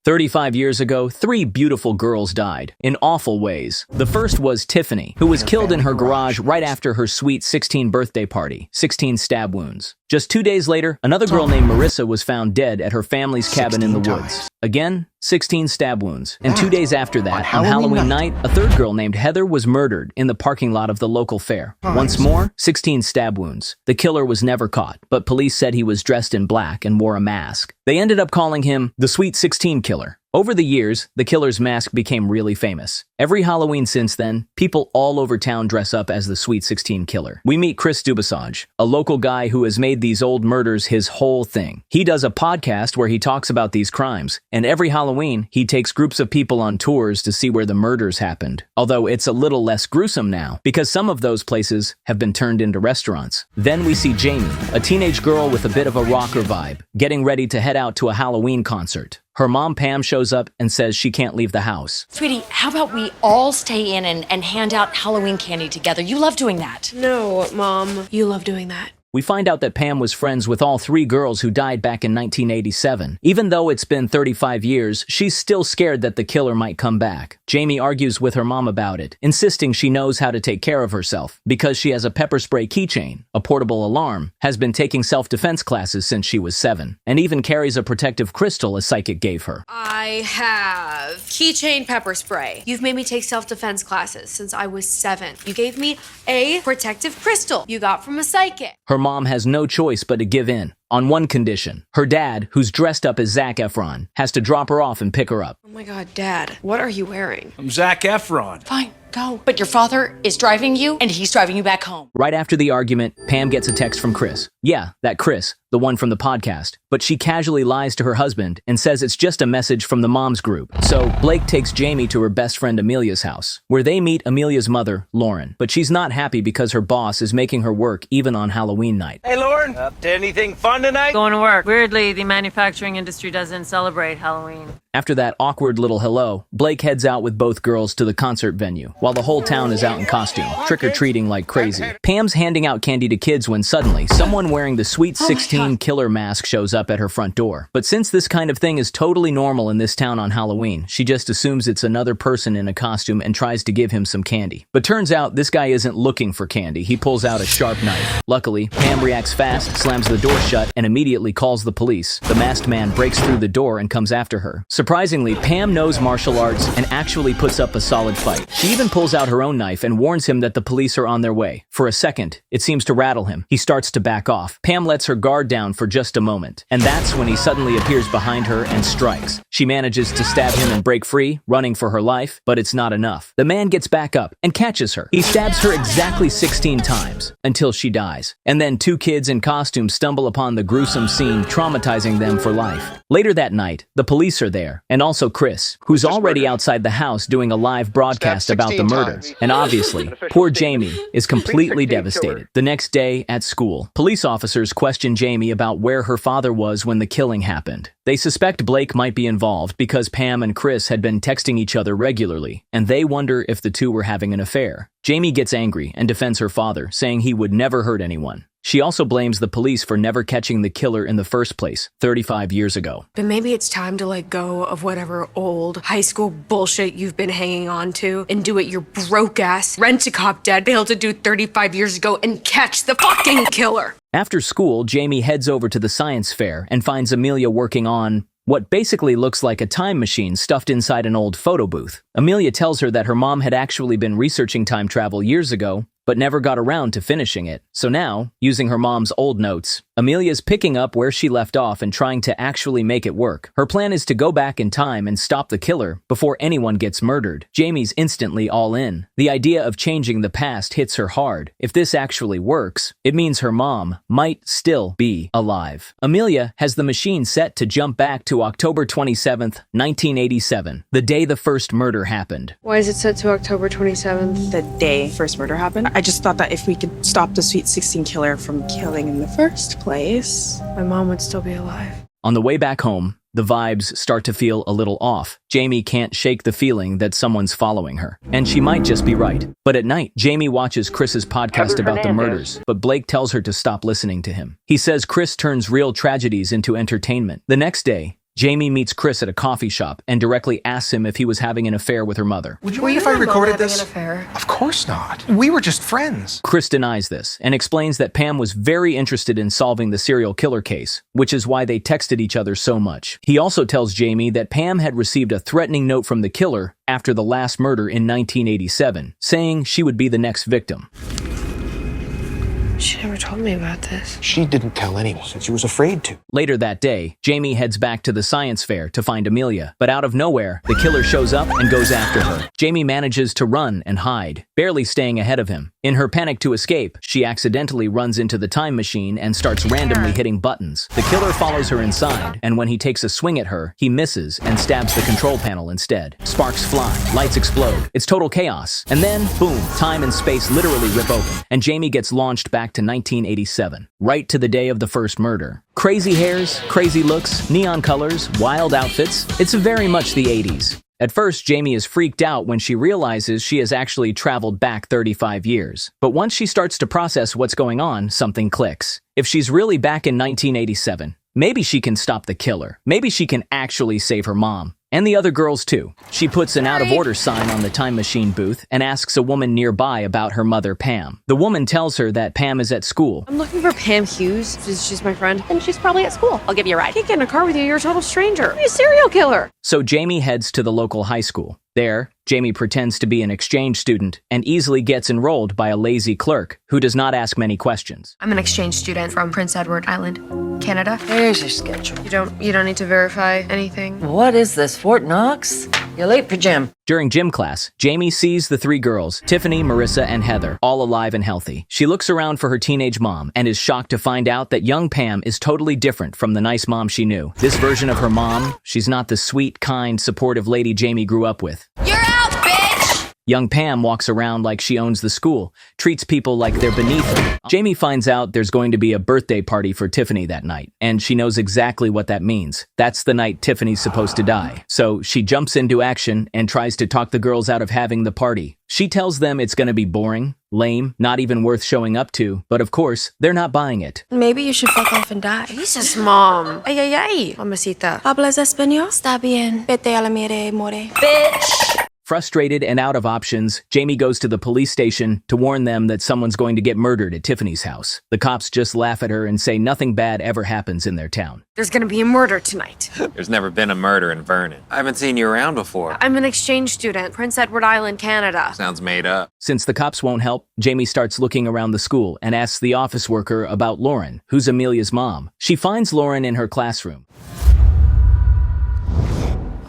35 years ago, 3 beautiful girls died, in awful ways. The first was Tiffany, who was killed in her garage right after her sweet 16th birthday party, 16 stab wounds. Just 2 days later, another girl named Marissa was found dead at her family's cabin in the woods. Again, 16 stab wounds. And 2 days after that, on Halloween night, a third girl named Heather was murdered in the parking lot of the local fair. Once more, 16 stab wounds. The killer was never caught, but police said he was dressed in black and wore a mask. They ended up calling him the Sweet 16 Killer. Over the years, the killer's mask became really famous. Every Halloween since then, people all over town dress up as the Sweet 16 Killer. We meet Chris Dubasage, a local guy who has made these old murders his whole thing. He does a podcast where he talks about these crimes, and every Halloween, he takes groups of people on tours to see where the murders happened. Although it's a little less gruesome now, because some of those places have been turned into restaurants. Then we see Jamie, a teenage girl with a bit of a rocker vibe, getting ready to head out to a Halloween concert. Her mom, Pam, shows up and says she can't leave the house. Sweetie, how about we all stay in and hand out Halloween candy together? You love doing that. No, Mom. You love doing that. We find out that Pam was friends with all 3 girls who died back in 1987. Even though it's been 35 years, she's still scared that the killer might come back. Jamie argues with her mom about it, insisting she knows how to take care of herself because she has a pepper spray keychain, a portable alarm, has been taking self-defense classes since she was 7, and even carries a protective crystal a psychic gave her. I have keychain pepper spray. You've made me take self-defense classes since I was 7. You gave me a protective crystal you got from a psychic. Her mom has no choice but to give in, on one condition. Her dad, who's dressed up as Zac Efron, has to drop her off and pick her up. Oh my God, Dad, what are you wearing? I'm Zac Efron. Fine, go. But your father is driving you, and he's driving you back home. Right after the argument, Pam gets a text from Chris. Yeah, that Chris, the one from the podcast. But she casually lies to her husband and says it's just a message from the mom's group. So Blake takes Jamie to her best friend Amelia's house, where they meet Amelia's mother, Lauren. But she's not happy because her boss is making her work even on Halloween night. Hey, Lauren, up to anything fun tonight? Going to work. Weirdly, the manufacturing industry doesn't celebrate Halloween. After that awkward little hello, Blake heads out with both girls to the concert venue, while the whole town is out in costume, trick-or-treating like crazy. Pam's handing out candy to kids when suddenly, someone wearing the Sweet 16 Killer mask shows up at her front door. But since this kind of thing is totally normal in this town on Halloween, she just assumes it's another person in a costume and tries to give him some candy. But turns out, this guy isn't looking for candy. He pulls out a sharp knife. Luckily, Pam reacts fast, slams the door shut, and immediately calls the police. The masked man breaks through the door and comes after her. Surprisingly, Pam knows martial arts and actually puts up a solid fight. She even pulls out her own knife and warns him that the police are on their way. For a second, it seems to rattle him. He starts to back off. Pam lets her guard down for just a moment, and that's when he suddenly appears behind her and strikes. She manages to stab him and break free, running for her life, but it's not enough. The man gets back up and catches her. He stabs her exactly 16 times, until she dies. And then 2 kids in costume stumble upon the gruesome scene, traumatizing them for life. Later that night, the police are there, and also Chris, who's already outside the house doing a live broadcast about the murder. And obviously, poor Jamie is completely devastated. The next day at school, police officers question Jamie about where her father was when the killing happened. They suspect Blake might be involved because Pam and Chris had been texting each other regularly, and they wonder if the two were having an affair. Jamie gets angry and defends her father, saying he would never hurt anyone. She also blames the police for never catching the killer in the first place, 35 years ago. But maybe it's time to let go of whatever old high school bullshit you've been hanging on to and do what your broke-ass rent-a-cop dad failed to do 35 years ago and catch the fucking killer. After school, Jamie heads over to the science fair and finds Amelia working on what basically looks like a time machine stuffed inside an old photo booth. Amelia tells her that her mom had actually been researching time travel years ago, but never got around to finishing it. So now, using her mom's old notes, Amelia's picking up where she left off and trying to actually make it work. Her plan is to go back in time and stop the killer before anyone gets murdered. Jamie's instantly all in. The idea of changing the past hits her hard. If this actually works, it means her mom might still be alive. Amelia has the machine set to jump back to October 27th, 1987, the day the first murder happened. Why is it set to October 27th? The day first murder happened. I just thought that if we could stop the Sweet 16 Killer from killing in the first place, My mom would still be alive. On the way back home, the vibes start to feel a little off. Jamie can't shake the feeling that someone's following her. And she might just be right. But at night, Jamie watches Chris's podcast about the murders, but Blake tells her to stop listening to him. He says Chris turns real tragedies into entertainment. The next day, Jamie meets Chris at a coffee shop and directly asks him if he was having an affair with her mother. Would you mind if I recorded this? An affair? Of course not. We were just friends. Chris denies this and explains that Pam was very interested in solving the serial killer case, which is why they texted each other so much. He also tells Jamie that Pam had received a threatening note from the killer after the last murder in 1987, saying she would be the next victim. She never told me about this. She didn't tell anyone. She was afraid to. Later that day, Jamie heads back to the science fair to find Amelia, but out of nowhere, the killer shows up and goes after her. Jamie manages to run and hide, barely staying ahead of him. In her panic to escape, she accidentally runs into the time machine and starts randomly hitting buttons. The killer follows her inside, and when he takes a swing at her, he misses and stabs the control panel instead. Sparks fly, lights explode. It's total chaos. And then, boom, time and space literally rip open, and Jamie gets launched back to 1987, right to the day of the first murder. Crazy hairs, crazy looks, neon colors, wild outfits. It's very much the 80s. At first, Jamie is freaked out when she realizes she has actually traveled back 35 years. But once she starts to process what's going on, something clicks. If she's really back in 1987, maybe she can stop the killer. Maybe she can actually save her mom. And the other girls too. She puts an out-of-order sign on the time machine booth and asks a woman nearby about her mother, Pam. The woman tells her that Pam is at school. I'm looking for Pam Hughes. She's my friend. And she's probably at school. I'll give you a ride. I can't get in a car with you. You're a total stranger. You're a serial killer. So Jamie heads to the local high school. There, Jamie pretends to be an exchange student and easily gets enrolled by a lazy clerk who does not ask many questions. I'm an exchange student from Prince Edward Island, Canada. Here's your schedule. You don't need to verify anything. What is this, Fort Knox? You're late for gym. During gym class, Jamie sees the three girls, Tiffany, Marissa, and Heather, all alive and healthy. She looks around for her teenage mom and is shocked to find out that young Pam is totally different from the nice mom she knew. This version of her mom, she's not the sweet, kind, supportive lady Jamie grew up with. You're out, bitch! Young Pam walks around like she owns the school, treats people like they're beneath her. Jamie finds out there's going to be a birthday party for Tiffany that night, and she knows exactly what that means. That's the night Tiffany's supposed to die. So she jumps into action and tries to talk the girls out of having the party. She tells them it's going to be boring, lame, not even worth showing up to, but of course, they're not buying it. Maybe you should fuck off and die. Jesus, Mom. Ay, ay, ay. Mamacita. ¿Hablas español? Está bien. Vete a la mire, more. Bitch! Frustrated and out of options, Jamie goes to the police station to warn them that someone's going to get murdered at Tiffany's house. The cops just laugh at her and say nothing bad ever happens in their town. There's gonna be a murder tonight. There's never been a murder in Vernon. I haven't seen you around before. I'm an exchange student, Prince Edward Island, Canada. Sounds made up. Since the cops won't help, Jamie starts looking around the school and asks the office worker about Lauren, who's Amelia's mom. She finds Lauren in her classroom.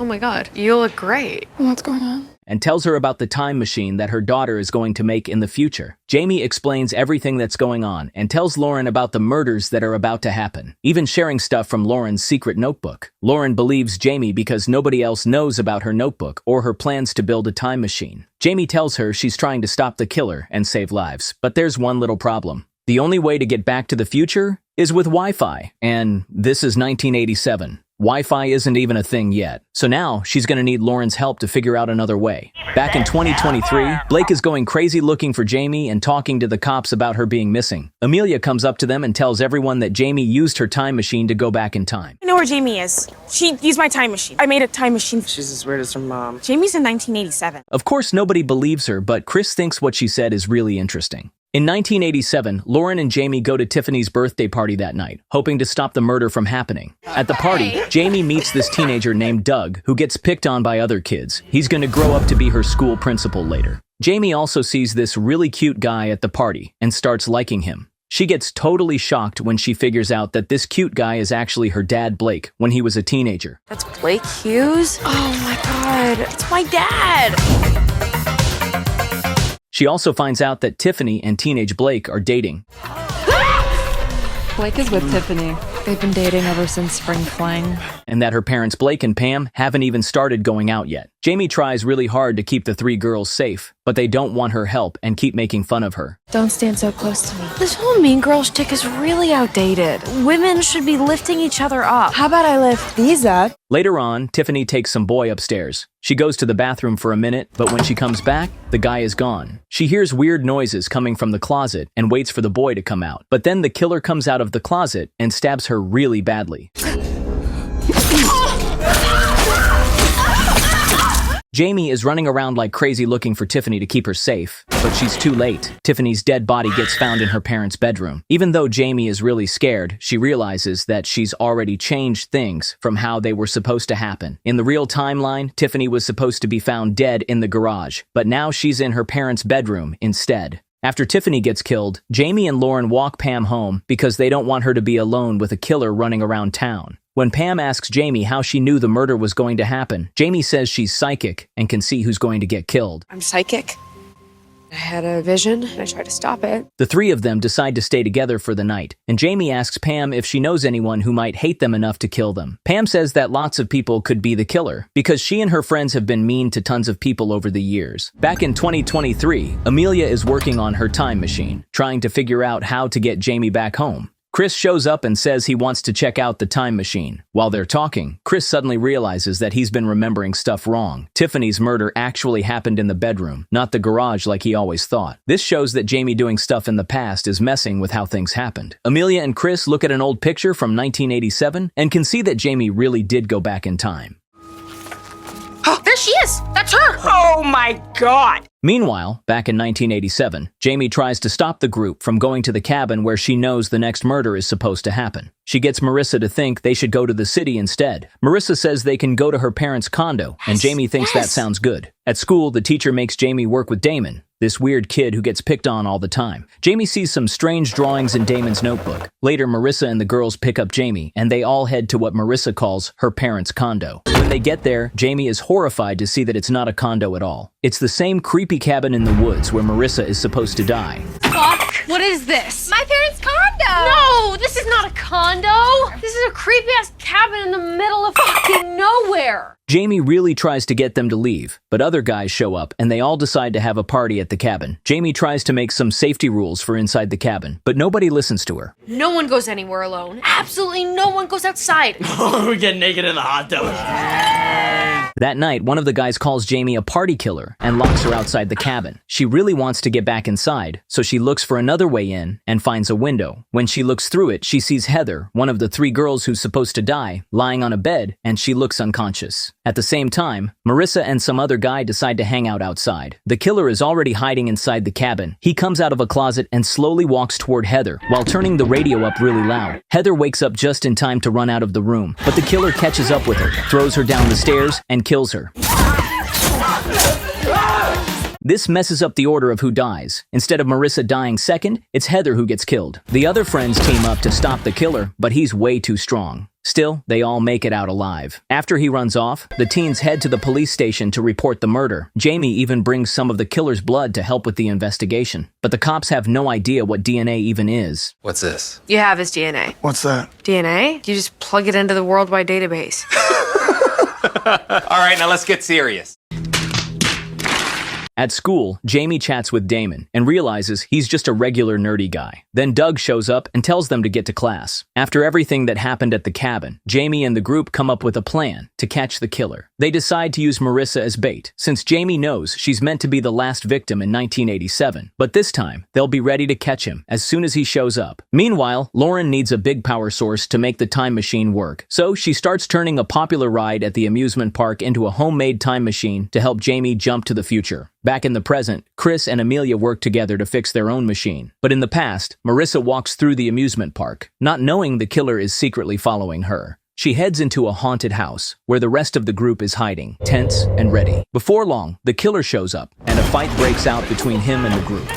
Oh my God, you look great. What's going on? And tells her about the time machine that her daughter is going to make in the future. Jamie explains everything that's going on and tells Lauren about the murders that are about to happen, even sharing stuff from Lauren's secret notebook. Lauren believes Jamie because nobody else knows about her notebook or her plans to build a time machine. Jamie tells her she's trying to stop the killer and save lives, but there's one little problem. The only way to get back to the future is with Wi-Fi, and this is 1987. Wi-Fi isn't even a thing yet, so now she's gonna need Lauren's help to figure out another way. Back in 2023, Blake is going crazy looking for Jamie and talking to the cops about her being missing. Amelia comes up to them and tells everyone that Jamie used her time machine to go back in time. I know where Jamie is. She used my time machine. I made a time machine. She's as weird as her mom. Jamie's in 1987. Of course, nobody believes her, but Chris thinks what she said is really interesting. In 1987, Lauren and Jamie go to Tiffany's birthday party that night, hoping to stop the murder from happening. At the party, Jamie meets this teenager named Doug, who gets picked on by other kids. He's going to grow up to be her school principal later. Jamie also sees this really cute guy at the party and starts liking him. She gets totally shocked when she figures out that this cute guy is actually her dad, Blake, when he was a teenager. That's Blake Hughes? Oh my God, it's my dad! She also finds out that Tiffany and teenage Blake are dating. Blake is with Tiffany. They've been dating ever since spring fling. And that her parents Blake and Pam haven't even started going out yet. Jamie tries really hard to keep the three girls safe, but they don't want her help and keep making fun of her. Don't stand so close to me. This whole mean girl shtick is really outdated. Women should be lifting each other up. How about I lift these up? Later on, Tiffany takes some boy upstairs. She goes to the bathroom for a minute, but when she comes back, the guy is gone. She hears weird noises coming from the closet and waits for the boy to come out. But then the killer comes out of the closet and stabs her really badly. Jamie is running around like crazy looking for Tiffany to keep her safe, but she's too late. Tiffany's dead body gets found in her parents' bedroom. Even though Jamie is really scared, she realizes that she's already changed things from how they were supposed to happen. In the real timeline, Tiffany was supposed to be found dead in the garage, but now she's in her parents' bedroom instead. After Tiffany gets killed, Jamie and Lauren walk Pam home because they don't want her to be alone with a killer running around town. When Pam asks Jamie how she knew the murder was going to happen, Jamie says she's psychic and can see who's going to get killed. I'm psychic. I had a vision, and I tried to stop it. The three of them decide to stay together for the night, and Jamie asks Pam if she knows anyone who might hate them enough to kill them. Pam says that lots of people could be the killer, because she and her friends have been mean to tons of people over the years. Back in 2023, Amelia is working on her time machine, trying to figure out how to get Jamie back home. Chris shows up and says he wants to check out the time machine. While they're talking, Chris suddenly realizes that he's been remembering stuff wrong. Tiffany's murder actually happened in the bedroom, not the garage like he always thought. This shows that Jamie doing stuff in the past is messing with how things happened. Amelia and Chris look at an old picture from 1987 and can see that Jamie really did go back in time. There she is! That's her! Oh my god! Meanwhile, back in 1987, Jamie tries to stop the group from going to the cabin where she knows the next murder is supposed to happen. She gets Marissa to think they should go to the city instead. Marissa says they can go to her parents' condo, and Jamie thinks that sounds good. At school, the teacher makes Jamie work with Damon, this weird kid who gets picked on all the time. Jamie sees some strange drawings in Damon's notebook. Later, Marissa and the girls pick up Jamie, and they all head to what Marissa calls her parents' condo. When they get there, Jamie is horrified to see that it's not a condo at all. It's the same creepy cabin in the woods where Marissa is supposed to die. Fuck! What is this? My parents' condo! No! This is not a condo! This is a creepy-ass cabin in the middle of fucking nowhere! Jamie really tries to get them to leave, but other guys show up and they all decide to have a party at the cabin. Jamie tries to make some safety rules for inside the cabin, but nobody listens to her. No one goes anywhere alone. Absolutely no one goes outside. We get naked in the hot tub. That night, one of the guys calls Jamie a party killer and locks her outside the cabin. She really wants to get back inside, so she looks for another way in and finds a window. When she looks through it, she sees Heather, one of the three girls who's supposed to die, lying on a bed, and she looks unconscious. At the same time, Marissa and some other guy decide to hang out outside. The killer is already hiding inside the cabin. He comes out of a closet and slowly walks toward Heather while turning the radio up really loud. Heather wakes up just in time to run out of the room, but the killer catches up with her, throws her down the stairs, and kills her. This messes up the order of who dies. Instead of Marissa dying second, it's Heather who gets killed. The other friends team up to stop the killer, but he's way too strong. Still, they all make it out alive. After he runs off, the teens head to the police station to report the murder. Jamie even brings some of the killer's blood to help with the investigation. But the cops have no idea what DNA even is. What's this? You have his DNA. What's that? DNA? You just plug it into the worldwide database. All right, now let's get serious. At school, Jamie chats with Damon and realizes he's just a regular nerdy guy. Then Doug shows up and tells them to get to class. After everything that happened at the cabin, Jamie and the group come up with a plan to catch the killer. They decide to use Marissa as bait, since Jamie knows she's meant to be the last victim in 1987. But this time, they'll be ready to catch him as soon as he shows up. Meanwhile, Lauren needs a big power source to make the time machine work. So she starts turning a popular ride at the amusement park into a homemade time machine to help Jamie jump to the future. Back in the present, Chris and Amelia work together to fix their own machine. But in the past, Marissa walks through the amusement park, not knowing the killer is secretly following her. She heads into a haunted house, where the rest of the group is hiding, tense and ready. Before long, the killer shows up, and a fight breaks out between him and the group.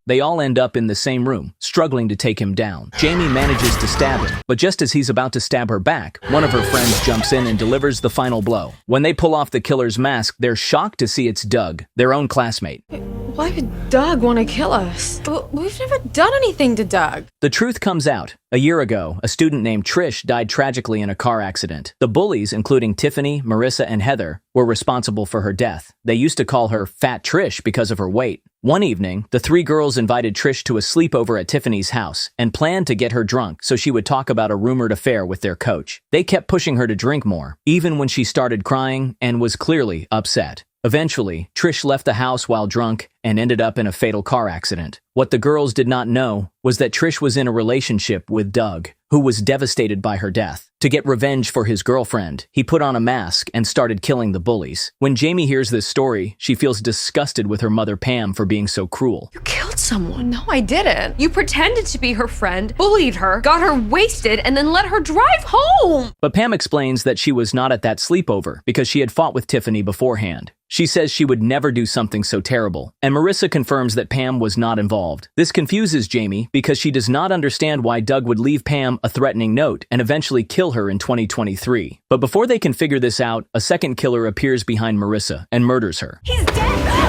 They all end up in the same room, struggling to take him down. Jamie manages to stab him, but just as he's about to stab her back, one of her friends jumps in and delivers the final blow. When they pull off the killer's mask, they're shocked to see it's Doug, their own classmate. Why would Doug want to kill us? We've never done anything to Doug. The truth comes out. A year ago, a student named Trish died tragically in a car accident. The bullies, including Tiffany, Marissa, and Heather, were responsible for her death. They used to call her Fat Trish because of her weight. One evening, the three girls invited Trish to a sleepover at Tiffany's house and planned to get her drunk so she would talk about a rumored affair with their coach. They kept pushing her to drink more, even when she started crying and was clearly upset. Eventually, Trish left the house while drunk and ended up in a fatal car accident. What the girls did not know was that Trish was in a relationship with Doug, who was devastated by her death. To get revenge for his girlfriend, he put on a mask and started killing the bullies. When Jamie hears this story, she feels disgusted with her mother Pam for being so cruel. You killed someone. No, I didn't. You pretended to be her friend, bullied her, got her wasted, and then let her drive home. But Pam explains that she was not at that sleepover because she had fought with Tiffany beforehand. She says she would never do something so terrible, and Marissa confirms that Pam was not involved. This confuses Jamie because she does not understand why Doug would leave Pam a threatening note and eventually kill her in 2023. But before they can figure this out, a second killer appears behind Marissa and murders her. He's dead.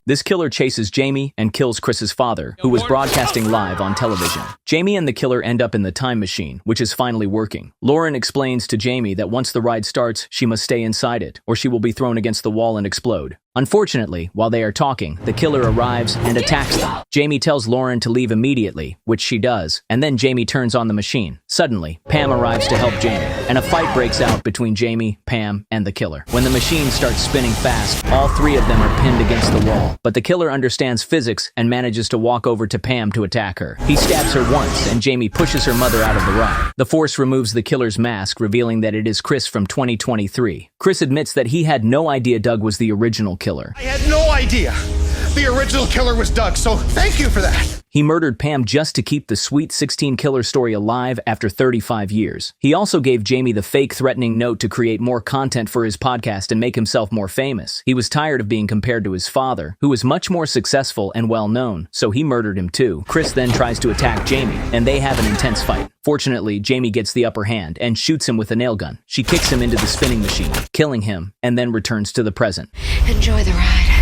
This killer chases Jamie and kills Chris's father, who was broadcasting live on television. Jamie and the killer end up in the time machine, which is finally working. Lauren explains to Jamie that once the ride starts, she must stay inside it, or she will be thrown against the wall and explode. Unfortunately, while they are talking, the killer arrives and attacks them. Jamie tells Lauren to leave immediately, which she does, and then Jamie turns on the machine. Suddenly, Pam arrives to help Jamie, and a fight breaks out between Jamie, Pam, and the killer. When the machine starts spinning fast, all three of them are pinned against the wall, but the killer understands physics and manages to walk over to Pam to attack her. He stabs her once, and Jamie pushes her mother out of the ride. The force removes the killer's mask, revealing that it is Chris from 2023. Chris admits that he had no idea Doug was the original killer. I had no idea the original killer was Doug, so thank you for that. He murdered Pam just to keep the Sweet 16 killer story alive after 35 years. He also gave Jamie the fake threatening note to create more content for his podcast and make himself more famous. He was tired of being compared to his father, who was much more successful and well-known, so he murdered him too. Chris then tries to attack Jamie, and they have an intense fight. Fortunately, Jamie gets the upper hand and shoots him with a nail gun. She kicks him into the spinning machine, killing him, and then returns to the present. Enjoy the ride.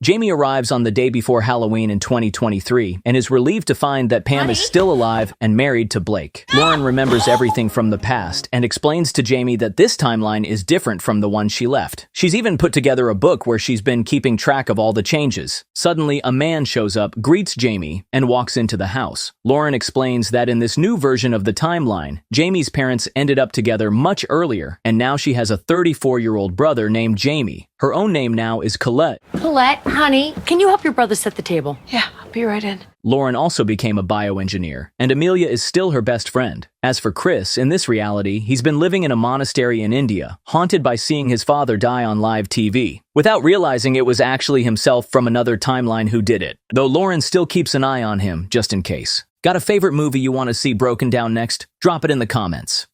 Jamie arrives on the day before Halloween in 2023 and is relieved to find that Pam is still alive and married to Blake. Lauren remembers everything from the past and explains to Jamie that this timeline is different from the one she left. She's even put together a book where she's been keeping track of all the changes. Suddenly, a man shows up, greets Jamie, and walks into the house. Lauren explains that in this new version of the timeline, Jamie's parents ended up together much earlier, and now she has a 34-year-old brother named Jamie. Her own name now is Colette. Colette, honey, can you help your brother set the table? Yeah, I'll be right in. Lauren also became a bioengineer, and Amelia is still her best friend. As for Chris, in this reality, he's been living in a monastery in India, haunted by seeing his father die on live TV, without realizing it was actually himself from another timeline who did it, though Lauren still keeps an eye on him, just in case. Got a favorite movie you want to see broken down next? Drop it in the comments.